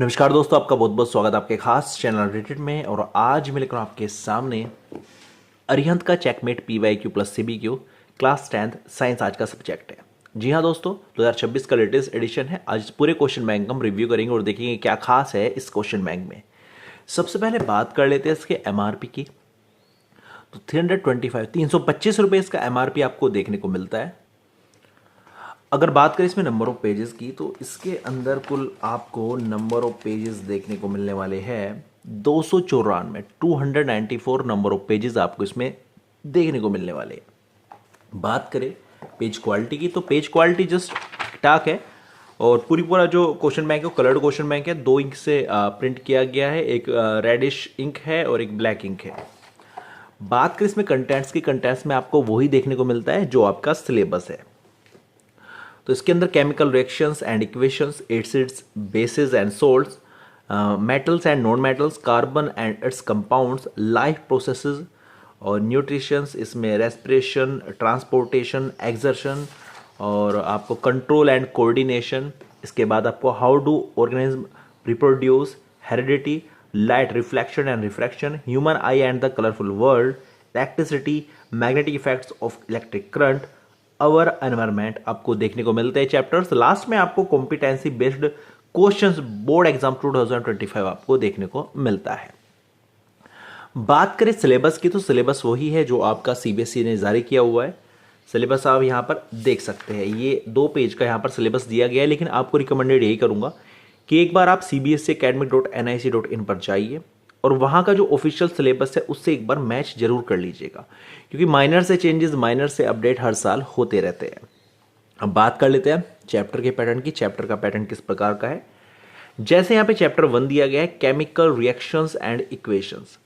नमस्कार दोस्तों, आपका बहुत बहुत स्वागत है आपके खास चैनल रिटेड में। और आज मैं लेकर हूं आपके सामने अरिहंत का checkmate PYQ plus CBQ class 10th science आज का सब्जेक्ट है। जी हाँ दोस्तों, 2026 का लेटेस्ट एडिशन है। आज पूरे क्वेश्चन बैंक हम रिव्यू करेंगे और देखेंगे क्या खास है इस क्वेश्चन बैंक में। सबसे पहले बात कर लेते हैं इसके MRP की। तो 325 रुपये इसका MRP आपको देखने को मिलता है। अगर बात करें इसमें नंबर ऑफ पेजेस की, तो इसके अंदर कुल आपको नंबर ऑफ पेजेस देखने को मिलने वाले हैं 294। 294 नंबर ऑफ पेजेस आपको इसमें देखने को मिलने वाले हैं। बात करें पेज क्वालिटी की, तो पेज क्वालिटी जस्ट ठीक ठाक है। और पूरा जो क्वेश्चन बैंक है वो कलर्ड क्वेश्चन बैंक है। 2 इंक से प्रिंट किया गया है, एक रेडिश इंक है और एक ब्लैक इंक है। बात करें इसमें कंटेंट्स की, कंटेंट्स में आपको वही देखने को मिलता है जो आपका सिलेबस है। तो इसके अंदर chemical reactions and equations, acids, basis and salts, metals and non metals, carbon and it's compounds, life processes और न्यूट्रिशंस, इसमें रेस्पिरेशन, ट्रांसपोर्टेशन, एक्सर्शन और आपको कंट्रोल एंड कोऑर्डिनेशन। इसके बाद आपको how do organism reproduce, heredity, light reflection and refraction, human I and the colourful world, electricity, magnetic effects of electric current, our environment आपको देखने को मिलते हैं चैप्टर्स। लास्ट में आपको competency based questions board exam 2025 आपको देखने को मिलता है। बात करें सिलेबस की, तो सिलेबस वही है जो आपका CBSE ने जारी किया हुआ है। सिलेबस आप यहां पर देख सकते हैं, ये 2 पेज का यहां पर सिलेबस दिया गया है। लेकिन आपको रिकमेंडेड यही करूंगा कि एक बार आप cbseacademic.nic.in पर जाइए और वहाँ का जो ऑफिशियल सिलेबस है उससे एक बार मैच जरूर कर लीजिएगा, क्योंकि माइनर से चेंजेस, माइनर से अपडेट हर साल होते रहते हैं। अब बात कर लेते हैं चैप्टर के पैटर्न की। चैप्टर का पैटर्न किस प्रकार का है, जैसे यहाँ पे चैप्टर 1 दिया गया है केमिकल रिएक्शंस एंड इक्वेशंस।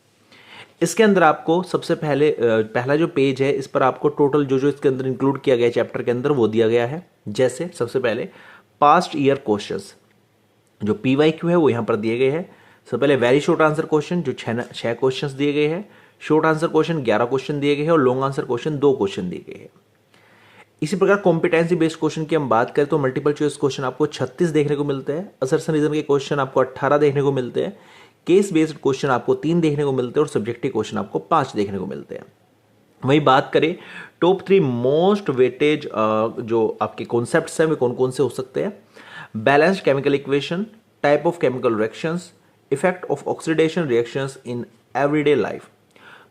इसके अंदर आपको सबसे पहला जो पेज है, इस पर आपको टोटल जो इसके अंदर इंक्लूड किया गया है चैप्टर के अंदर वो दिया गया है। जैसे सबसे पहले पास्ट ईयर क्वेश्चंस जो PYQ है वो यहाँ पर दिए गए हैं। सबसे पहले वेरी शॉर्ट आंसर क्वेश्चन जो 6 क्वेश्चंस दिए गए हैं, शॉर्ट आंसर क्वेश्चन 11 क्वेश्चन दिए गए हैं और लॉन्ग आंसर क्वेश्चन 2 क्वेश्चन दिए गए हैं। इसी प्रकार कॉम्पिटेंसी बेस्ड क्वेश्चन की हम बात करें तो मल्टीपल चॉइस क्वेश्चन आपको 36 देखने को मिलते हैं, असर्शन रीजन के क्वेश्चन आपको 18 देखने को मिलते हैं, केस बेस्ड क्वेश्चन आपको 3 देखने को मिलते हैं और सब्जेक्टिव क्वेश्चन आपको 5 देखने को मिलते हैं। वही बात करें टॉप 3 मोस्ट वेटेज जो आपके कॉन्सेप्ट्स हैं वे कौन कौन से हो सकते हैं, balanced chemical equation, type of chemical reactions, effect of oxidation reactions in everyday life.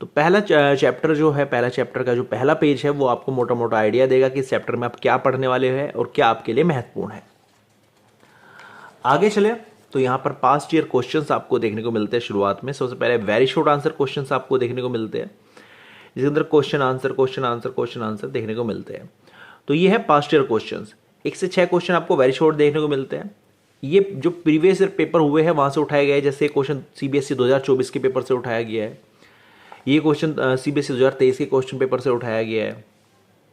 तो पहला चैप्टर जो है, पहला चैप्टर का जो पहला पेज है वो आपको मोटा मोटा आइडिया देगा कि इस चैप्टर में आप क्या पढ़ने वाले हैं और क्या आपके लिए महत्वपूर्ण है। आगे चले तो यहाँ पर पास्ट ईयर क्वेश्चंस आपको देखने को मिलते हैं। शुरुआत में सबसे पहले वेरी शॉर्ट आंसर क्वेश्चंस आपको देखने को मिलते हैं, जिसके अंदर क्वेश्चन आंसर देखने को मिलते हैं। तो ये है पास्ट ईयर क्वेश्चंस। 1 से 6 क्वेश्चन आपको वेरी शॉर्ट देखने को मिलते हैं। ये जो प्रीवियस ईयर पेपर हुए हैं वहां से उठाए गए, जैसे क्वेश्चन CBSE 2024 के पेपर से उठाया गया है, ये क्वेश्चन CBSE 2023 के क्वेश्चन पेपर से उठाया गया है,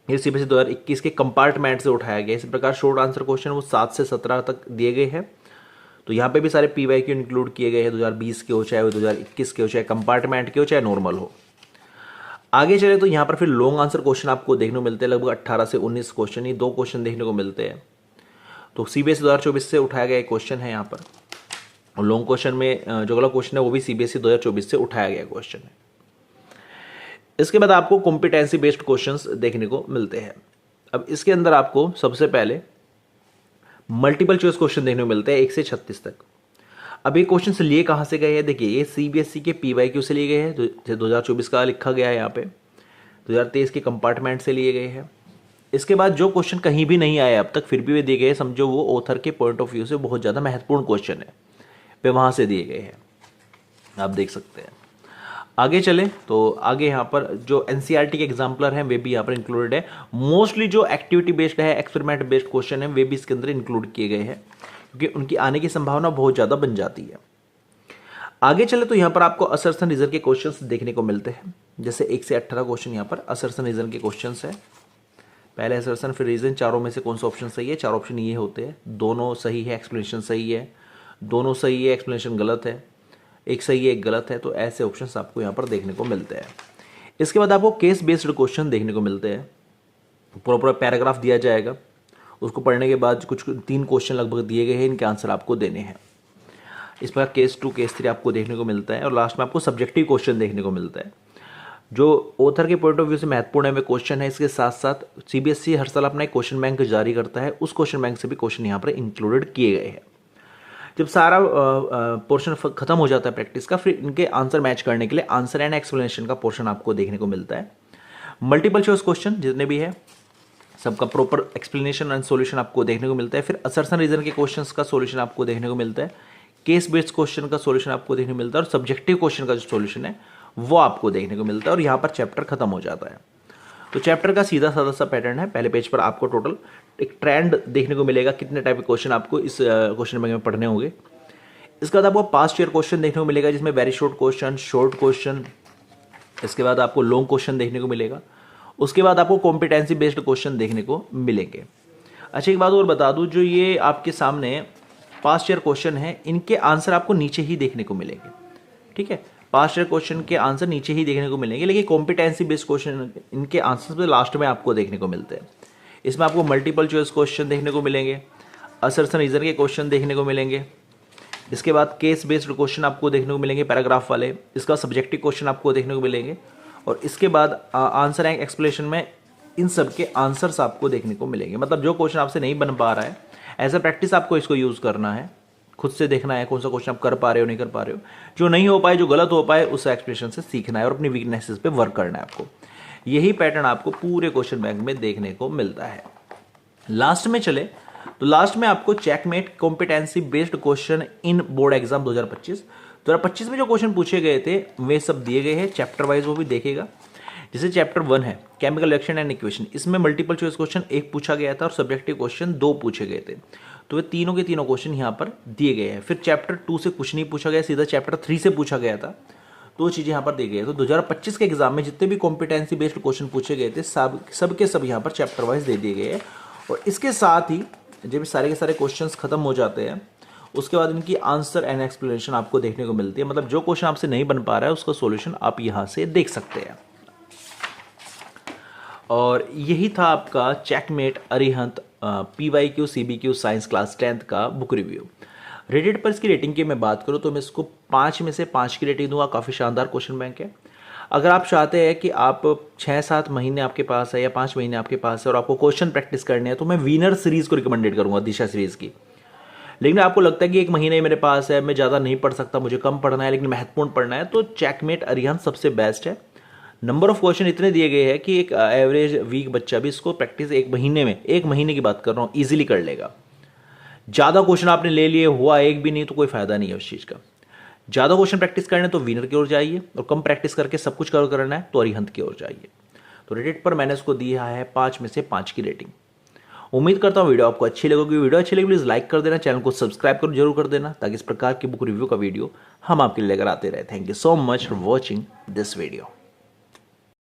ये CBSE 2021 के कंपार्टमेंट से उठाया गया है। इसी प्रकार शॉर्ट आंसर क्वेश्चन वो 7 से 17 तक दिए गए हैं। तो यहाँ पे भी सारे PYQ इंक्लूड किए गए हैं, 2020 के हो, चाहे 2021 के हो, चाहे कंपार्टमेंट के हो, चाहे नॉर्मल हो। आगे चले तो यहाँ पर फिर लॉन्ग आंसर क्वेश्चन आपको देखने को मिलते हैं, लगभग 18 से 19 क्वेश्चन, ये 2 क्वेश्चन देखने को मिलते हैं। तो CBSE 2024 से उठाया गया एक क्वेश्चन है यहाँ पर, और लॉन्ग क्वेश्चन में जो अगला क्वेश्चन है वो भी CBSE 2024 से उठाया गया क्वेश्चन है। इसके बाद आपको कॉम्पिटेंसी बेस्ड क्वेश्चंस देखने को मिलते हैं। अब इसके अंदर आपको सबसे पहले मल्टीपल चॉइस क्वेश्चन देखने को मिलते हैं 1 से 36 तक। अब ये क्वेश्चन से लिए कहाँ से गए हैं, देखिए ये CBSE के PYQ से लिए गए हैं, 2024 का लिखा गया है यहाँ पे, 2023 के कंपार्टमेंट से लिए गए हैं। इसके बाद जो क्वेश्चन कहीं भी नहीं आए अब तक फिर भी वे दिए गए, समझो वो ऑथर के पॉइंट ऑफ व्यू से बहुत ज़्यादा महत्वपूर्ण क्वेश्चन है, वे वहाँ से दिए गए हैं, आप देख सकते हैं। आगे चले तो आगे यहाँ पर जो NCERT के एग्जाम्पलर हैं वे भी यहाँ पर इंक्लूडेड है। मोस्टली जो एक्टिविटी बेस्ड है, एक्सपेरिमेंट बेस्ड क्वेश्चन है वे भी इसके अंदर इंक्लूड किए गए हैं, क्योंकि उनकी आने की संभावना बहुत ज़्यादा बन जाती है। आगे चले तो यहाँ पर आपको असर्शन रीजन के क्वेश्चंस देखने को मिलते हैं, जैसे 1 से 18 क्वेश्चन यहाँ पर असर्शन रीजन के क्वेश्चंस है। पहले असर्शन फिर रीजन, चारों में से कौन सा ऑप्शन सही है। 4 ऑप्शन ये होते हैं, दोनों सही है, एक्सप्लेनेशन सही है, दोनों सही है, एक्सप्लेनेशन गलत है, एक सही है एक गलत है। तो ऐसे ऑप्शंस आपको यहाँ पर देखने को मिलते हैं। इसके बाद आपको केस बेस्ड क्वेश्चन देखने को मिलते हैं, पूरा पैराग्राफ दिया जाएगा, उसको पढ़ने के बाद कुछ 3 क्वेश्चन लगभग दिए गए हैं, इनके आंसर आपको देने हैं। इस प्रकार केस 2 केस 3 आपको देखने को मिलता है और लास्ट में आपको सब्जेक्टिव क्वेश्चन देखने को मिलता है जो ऑथर के पॉइंट ऑफ व्यू से महत्वपूर्ण है वे क्वेश्चन है। इसके साथ साथ सीबीएसई हर साल अपना एक क्वेश्चन बैंक जारी करता है, उस क्वेश्चन बैंक से भी क्वेश्चन यहाँ पर इंक्लूडेड किए गए हैं। जब सारा पोर्शन खत्म हो जाता है प्रैक्टिस का, फिर इनके आंसर मैच करने के लिए आंसर एंड एक्सप्लेनेशन का पोर्शन आपको देखने को मिलता है। मल्टीपल चॉइस क्वेश्चन जितने भी है सबका प्रॉपर एक्सप्लेनेशन एंड सॉल्यूशन आपको देखने को मिलता है। फिर असर्शन रीजन के क्वेश्चंस का सॉल्यूशन आपको देखने को मिलता है, केस बेस्ड क्वेश्चन का सॉल्यूशन आपको देखने को मिलता है और सब्जेक्टिव क्वेश्चन का जो सॉल्यूशन है वो आपको देखने को मिलता है और यहाँ पर चैप्टर खत्म हो जाता है। तो चैप्टर का सीधा साधा सा पैटर्न है। पहले पेज पर आपको टोटल एक ट्रेंड देखने को मिलेगा, कितने टाइप के क्वेश्चन आपको इस क्वेश्चन बैंक में पढ़ने होंगे। इसके बाद आपको पास्ट ईयर क्वेश्चन देखने को मिलेगा जिसमें very short question, short question, इसके बाद आपको लॉन्ग क्वेश्चन देखने को मिलेगा। उसके बाद आपको कॉम्पिटेंसी बेस्ड क्वेश्चन देखने को मिलेंगे। अच्छा, एक बात और बता दूं, जो ये आपके सामने पास्ट ईयर क्वेश्चन है इनके आंसर आपको नीचे ही देखने को मिलेंगे। ठीक है, पास्ट ईयर क्वेश्चन के आंसर नीचे ही देखने को मिलेंगे, लेकिन कॉम्पिटेंसी बेस्ड क्वेश्चन इनके आंसर लास्ट में आपको देखने को मिलते हैं। इसमें आपको मल्टीपल चॉइस क्वेश्चन देखने को मिलेंगे, असर्शन रीजन के क्वेश्चन देखने को मिलेंगे, इसके बाद केस बेस्ड क्वेश्चन आपको देखने को मिलेंगे पैराग्राफ वाले, इसका सब्जेक्टिव क्वेश्चन आपको देखने को मिलेंगे और इसके बाद आंसर एंड एक्सप्लेनेशन में इन सब के आंसर्स आपको देखने को मिलेंगे। मतलब जो क्वेश्चन आपसे नहीं बन पा रहा है, एज अ प्रैक्टिस आपको इसको यूज़ करना है, खुद से देखना है कौन सा क्वेश्चन आप कर पा रहे हो नहीं कर पा रहे हो, जो नहीं हो पाए, जो गलत हो पाए उस एक्सप्लेनेशन से सीखना है और अपनी वीकनेसेस पे वर्क करना है आपको। यही पैटर्न आपको पूरे क्वेश्चन बैंक में देखने को मिलता है। लास्ट में चले तो लास्ट में आपको checkmate competency based question in board exam 2025 में जो क्वेश्चन पूछे गए थे वे सब दिए गए हैं चैप्टर वाइज, वो भी देखेगा। जैसे चैप्टर 1 है केमिकल रिएक्शन एंड इक्वेशन, इसमें मल्टीपल चॉइस क्वेश्चन 1 पूछा गया था और सब्जेक्टिव क्वेश्चन 2 पूछे गए थे, तो वे तीनों के तीनों क्वेश्चन यहाँ पर दिए गए हैं। फिर चैप्टर 2 से कुछ नहीं पूछा गया, सीधा चैप्टर 3 से पूछा गया था, तो चीज़ें यहाँ पर दी गई है। तो 2025 के एग्जाम में जितने भी कॉम्पिटेंसी बेस्ड क्वेश्चन पूछे गए थे सब के सब यहाँ पर चैप्टर वाइज दे दिए गए हैं। और इसके साथ ही जब सारे के सारे क्वेश्चंस खत्म हो जाते हैं उसके बाद इनकी आंसर एंड एक्सप्लेनेशन आपको देखने को मिलती है। मतलब जो क्वेश्चन आपसे नहीं बन पा रहा है उसका सॉल्यूशन आप यहाँ से देख सकते हैं। और यही था आपका checkmate Arihant PYQ CBQ science class 10th का बुक रिव्यू। रेडिट पर इसकी रेटिंग की मैं बात करूँ तो मैं इसको 5 में से 5 की रेटिंग दूंगा। काफ़ी शानदार क्वेश्चन बैंक है। अगर आप चाहते हैं कि आप 6-7 महीने आपके पास है या 5 महीने आपके पास है और आपको क्वेश्चन प्रैक्टिस करने हैं तो मैं विनर सीरीज़ को रिकमेंडेड करूँगा, दिशा सीरीज़ की। लेकिन आपको लगता है कि 1 महीने मेरे पास है, मैं ज़्यादा नहीं पढ़ सकता, मुझे कम पढ़ना है लेकिन महत्वपूर्ण पढ़ना है, तो चेकमेट अरिहंत सबसे बेस्ट है। नंबर ऑफ क्वेश्चन इतने दिए गए हैं कि एक एवरेज वीक बच्चा भी इसको प्रैक्टिस 1 महीने की बात कर रहा हूँ ईजिली कर लेगा। ज़्यादा क्वेश्चन आपने ले लिए, हुआ एक भी नहीं तो कोई फायदा नहीं है उस चीज़ का। ज़्यादा क्वेश्चन प्रैक्टिस करना है तो विनर की ओर जाइए और कम प्रैक्टिस करके सब कुछ कवर करना है तो अरिहंत की ओर जाइए। तो रेडिट पर मैंने इसको दिया है 5 में से 5 की रेटिंग। उम्मीद करता हूँ वीडियो आपको अच्छी लगेगी। वीडियो अच्छी लगी प्लीज़ लाइक कर देना, चैनल को सब्सक्राइब कर जरूर कर देना ताकि इस प्रकार की बुक रिव्यू का वीडियो हम आपके लिए लेकर आते रहे। Thank you so much for watching this video.